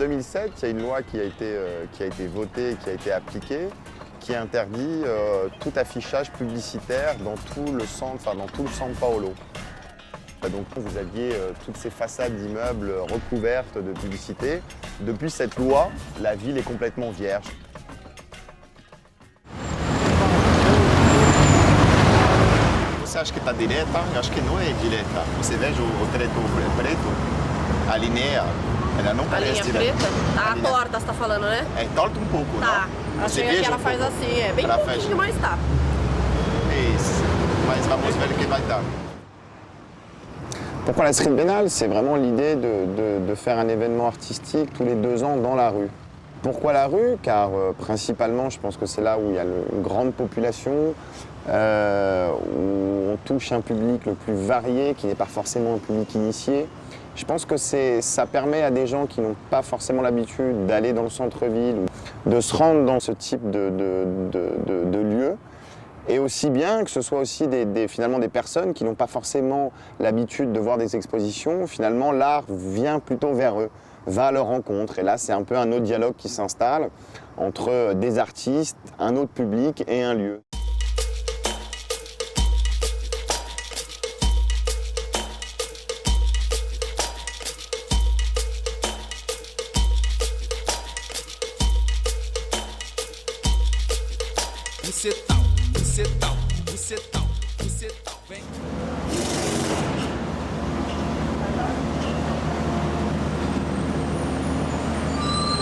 2007, il y a une loi qui a été votée, qui a été appliquée, qui interdit tout affichage publicitaire dans tout le centre São Paulo. Donc vous aviez toutes ces façades d'immeubles recouvertes de publicité. Depuis cette loi, la ville est complètement vierge. Você acha que está direta? Eu acho que não é direta. Você veja o teto preto, a linha, ela não A parece linha direta. preta? A porta você tá falando, né? É, torta um pouco, Tá. não? Você Achei que veja ela um faz pouco. assim, é bem Ela pouquinho, fecha. mas tá. Isso. Mas vamos ver o que vai dar. Pourquoi la Street Biennale? C'est vraiment l'idée de faire un événement artistique tous les 2 ans dans la rue. Pourquoi la rue? Car principalement, je pense que c'est là où il y a une grande population, où on touche un public le plus varié, qui n'est pas forcément un public initié. Je pense que ça permet à des gens qui n'ont pas forcément l'habitude d'aller dans le centre-ville, de se rendre dans ce type de lieu. Et aussi bien que ce soit aussi finalement des personnes qui n'ont pas forcément l'habitude de voir des expositions, finalement l'art vient plutôt vers eux, va à leur rencontre. Et là c'est un peu un autre dialogue qui s'installe entre des artistes, un autre public et un lieu.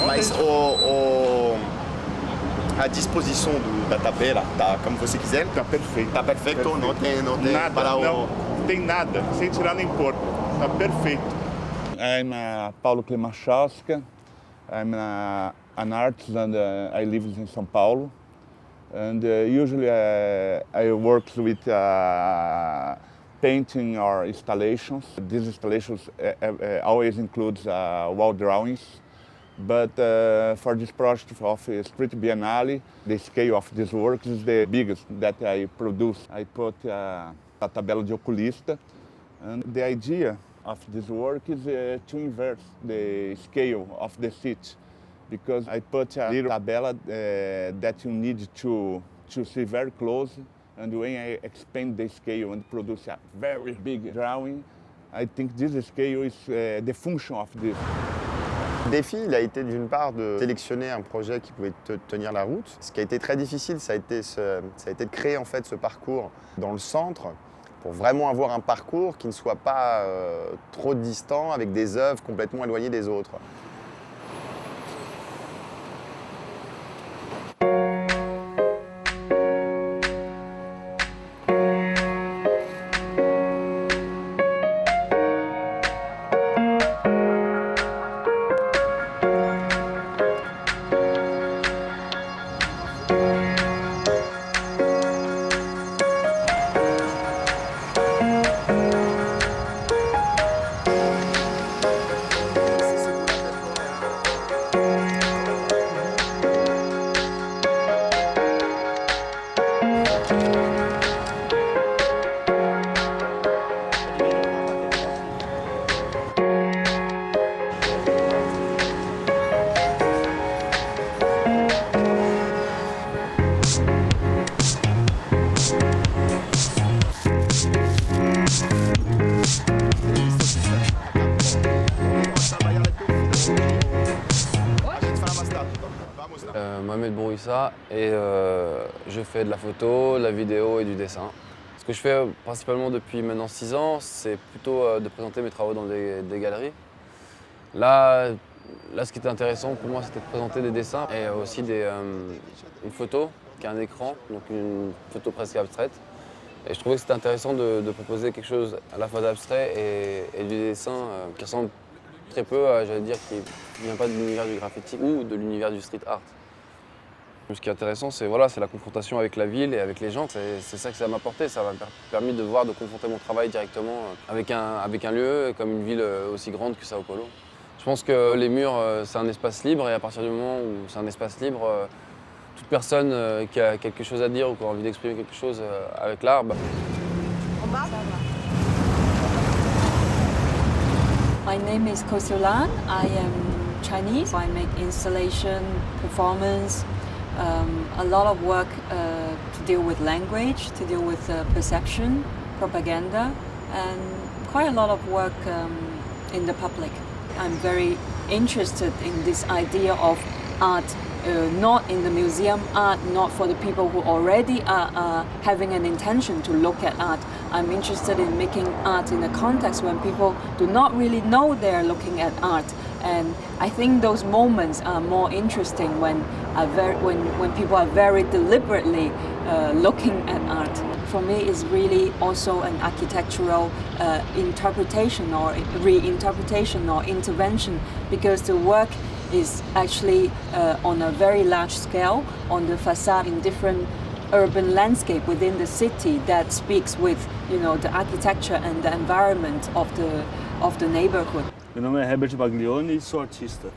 Mas a disposição da tabela tá como você quiser? Tá perfeito. Tá perfeito? Não tem Nada, para o... não tem nada, sem tirar nem pôr. Tá perfeito. I'm Paulo Klimaszewski. I'm an artist and I live in São Paulo. And usually I work with painting or installations. These installations always include wall drawings. But for this project of Street Biennale, the scale of this work is the biggest that I produce. I put a tabela de oculista, and the idea of this work is to invert the scale of the seat, because I put a little tabela that you need to see very close, and when I expand the scale and produce a very big drawing, I think this scale is the function of this. Le défi, il a été d'une part de sélectionner un projet qui pouvait tenir la route. Ce qui a été très difficile, ça a été de créer en fait ce parcours dans le centre pour vraiment avoir un parcours qui ne soit pas trop distant avec des œuvres complètement éloignées des autres. Mohamed Bourouissa et je fais de la photo, de la vidéo et du dessin. Ce que je fais principalement depuis maintenant 6 ans, c'est plutôt de présenter mes travaux dans des galeries. Là, ce qui était intéressant pour moi, c'était de présenter des dessins et aussi une photo qui a un écran, donc une photo presque abstraite. Et je trouvais que c'était intéressant de proposer quelque chose à la fois d'abstrait et du dessin qui ressemble très peu, j'allais dire, qui ne vient pas de l'univers du graffiti ou de l'univers du street art. Ce qui est intéressant, c'est la confrontation avec la ville et avec les gens. C'est ça que ça m'a apporté. Ça m'a permis de confronter mon travail directement avec un lieu comme une ville aussi grande que Sao Paulo. Je pense que les murs, c'est un espace libre et à partir du moment où c'est un espace libre, toute personne qui a quelque chose à dire ou qui a envie d'exprimer quelque chose avec l'art. My name is Kosiolan. I am Chinese. I make installation, performance, a lot of work to deal with language, to deal with perception, propaganda, and quite a lot of work in the public. I'm very interested in this idea of art, not in the museum art, not for the people who already are having an intention to look at art. I'm interested in making art in a context when people do not really know they're looking at art. And I think those moments are more interesting when people are very deliberately looking at art. For me, it's really also an architectural interpretation or reinterpretation or intervention, because the work is actually on a very large scale on the facade in different urban landscape within the city that speaks with, the architecture and the environment of the neighborhood. Meu nome é Herbert Baglioni e sou artista.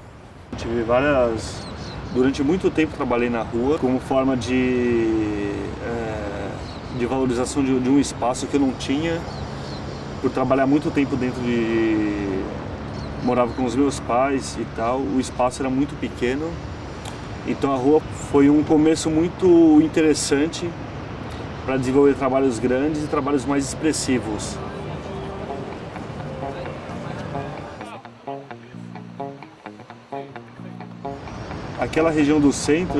Durante muito tempo trabalhei na rua como forma de valorização de um espaço que eu não tinha, por trabalhar muito tempo morava com os meus pais e tal, o espaço era muito pequeno, então a rua foi um começo muito interessante para desenvolver trabalhos grandes e trabalhos mais expressivos. Aquela região do centro,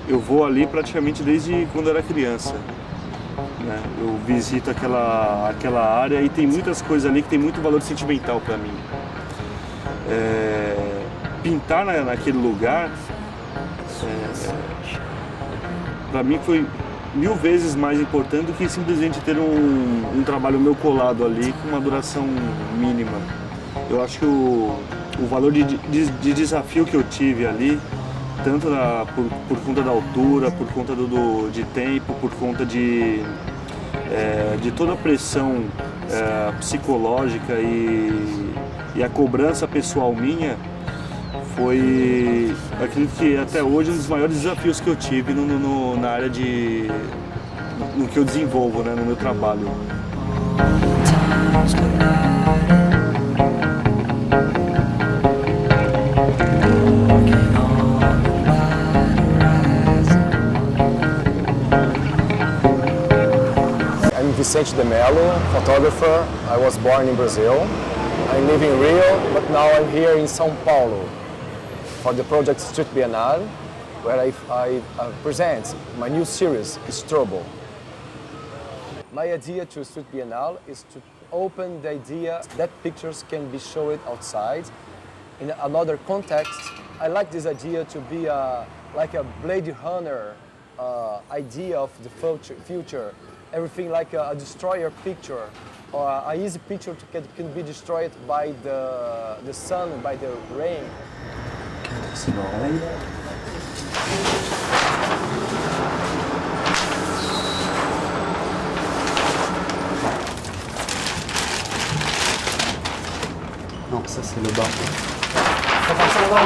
eu vou ali praticamente desde quando eu era criança. Né? Eu visito aquela área e tem muitas coisas ali que tem muito valor sentimental para mim. Pintar naquele lugar, para mim foi 1000 vezes mais importante do que simplesmente ter um trabalho meu colado ali com uma duração mínima. Eu acho que o valor de desafio que eu tive ali, tanto por conta da altura, por conta de tempo, por conta de toda a pressão psicológica e a cobrança pessoal minha, foi, acredito que até hoje, um dos maiores desafios que eu tive na área no que eu desenvolvo, né, no meu trabalho. Vicente de Mello, photographer. I was born in Brazil. I live in Rio, but now I'm here in São Paulo for the project Street Biennale, where I present my new series, Strobo. My idea to Street Biennale is to open the idea that pictures can be shown outside in another context. I like this idea to be like a Blade Runner idea of the future. Everything like a destroyer picture, or an easy picture can be destroyed by the sun, by the rain. Non, ça c'est le bas. Tá passando lá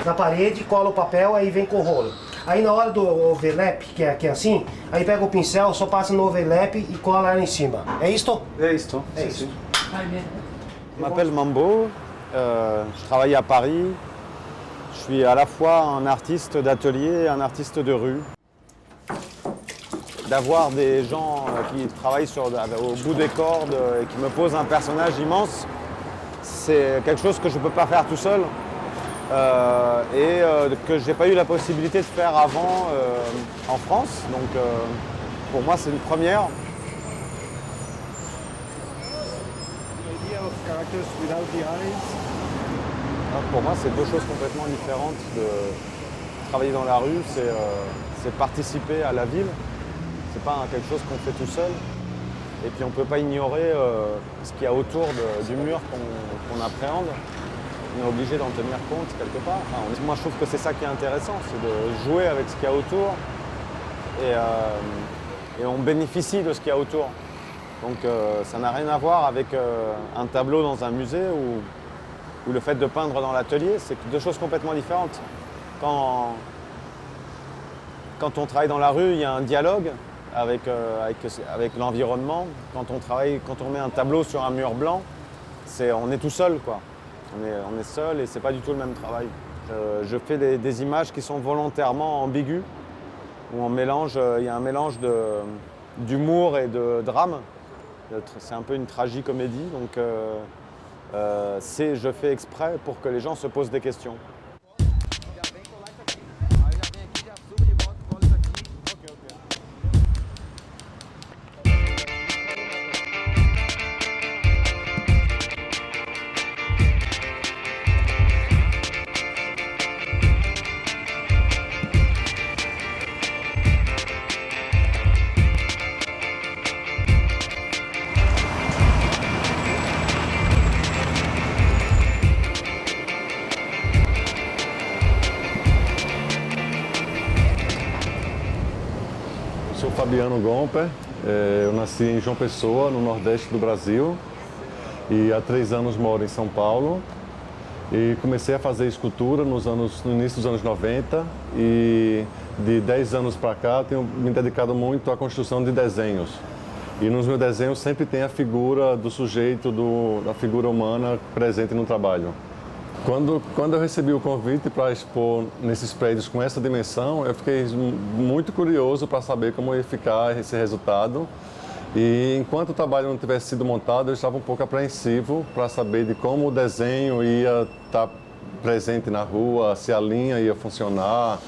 na parede, cola o papel, aí vem com o rolo. Aí na hora do overlap, que é assim, aí pega o pincel, só passa no overlap e cola lá em cima. É isto? É isto. É isso. Je m'appelle Mambo, je travaille à Paris. Je suis à la fois un artiste d'atelier et un artiste de rue. D'avoir des gens qui travaillent au bout des cordes et qui me posent un personnage immense, c'est quelque chose que je ne peux pas faire tout seul. Que je n'ai pas eu la possibilité de faire avant en France. Donc pour moi c'est une première. Pour moi c'est deux choses complètement différentes. De travailler dans la rue, c'est participer à la ville. C'est pas quelque chose qu'on fait tout seul. Et puis on ne peut pas ignorer ce qu'il y a autour du mur qu'on appréhende. On est obligé d'en tenir compte quelque part. Enfin, moi je trouve que c'est ça qui est intéressant, c'est de jouer avec ce qu'il y a autour et on bénéficie de ce qu'il y a autour. Donc ça n'a rien à voir avec un tableau dans un musée ou le fait de peindre dans l'atelier, c'est deux choses complètement différentes. Quand on travaille dans la rue, il y a un dialogue avec l'environnement. Quand on met un tableau sur un mur blanc, on est tout seul, quoi. On est seul et c'est pas du tout le même travail. Je fais des images qui sont volontairement ambiguës, où il y a un mélange d'humour et de drame. C'est un peu une tragicomédie, donc je fais exprès pour que les gens se posent des questions. Eu sou Fabiano Gomper, eu nasci em João Pessoa, no Nordeste do Brasil, e há 3 anos moro em São Paulo. E comecei a fazer escultura no início dos anos 90 e de 10 anos para cá tenho me dedicado muito à construção de desenhos. E nos meus desenhos sempre tem a figura do sujeito, da figura humana presente no trabalho. Quando eu recebi o convite para expor nesses prédios com essa dimensão, eu fiquei muito curioso para saber como ia ficar esse resultado. E enquanto o trabalho não tivesse sido montado, eu estava um pouco apreensivo para saber de como o desenho ia estar presente na rua, se a linha ia funcionar,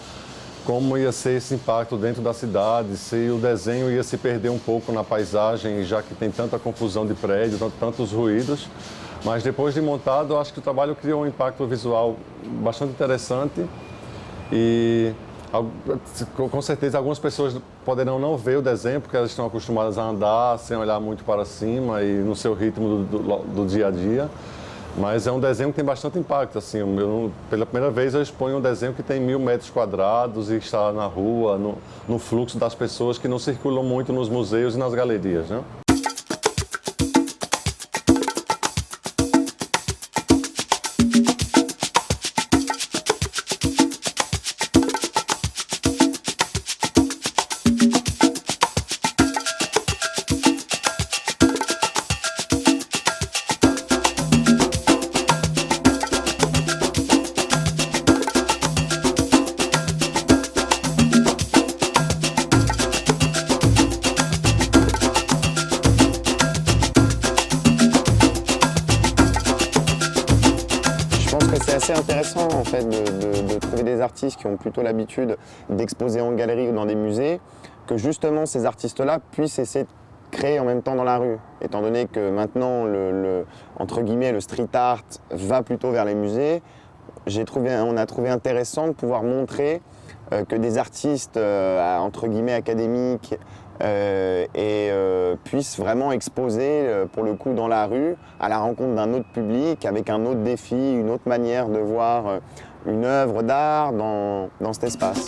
como ia ser esse impacto dentro da cidade, se o desenho ia se perder um pouco na paisagem, já que tem tanta confusão de prédios, tantos ruídos. Mas depois de montado, eu acho que o trabalho criou um impacto visual bastante interessante e com certeza algumas pessoas poderão não ver o desenho porque elas estão acostumadas a andar sem olhar muito para cima e no seu ritmo do dia a dia. Mas é um desenho que tem bastante impacto. Assim, pela primeira vez eu exponho um desenho que tem 1000 metros quadrados e está na rua, no fluxo das pessoas que não circulam muito nos museus e nas galerias, né? C'est assez intéressant en fait de trouver des artistes qui ont plutôt l'habitude d'exposer en galerie ou dans des musées, que justement ces artistes-là puissent essayer de créer en même temps dans la rue, étant donné que maintenant entre guillemets, le street art va plutôt vers les musées. On a trouvé intéressant de pouvoir montrer que des artistes entre guillemets académiques puissent vraiment exposer pour le coup dans la rue à la rencontre d'un autre public avec un autre défi, une autre manière de voir une œuvre d'art dans cet espace.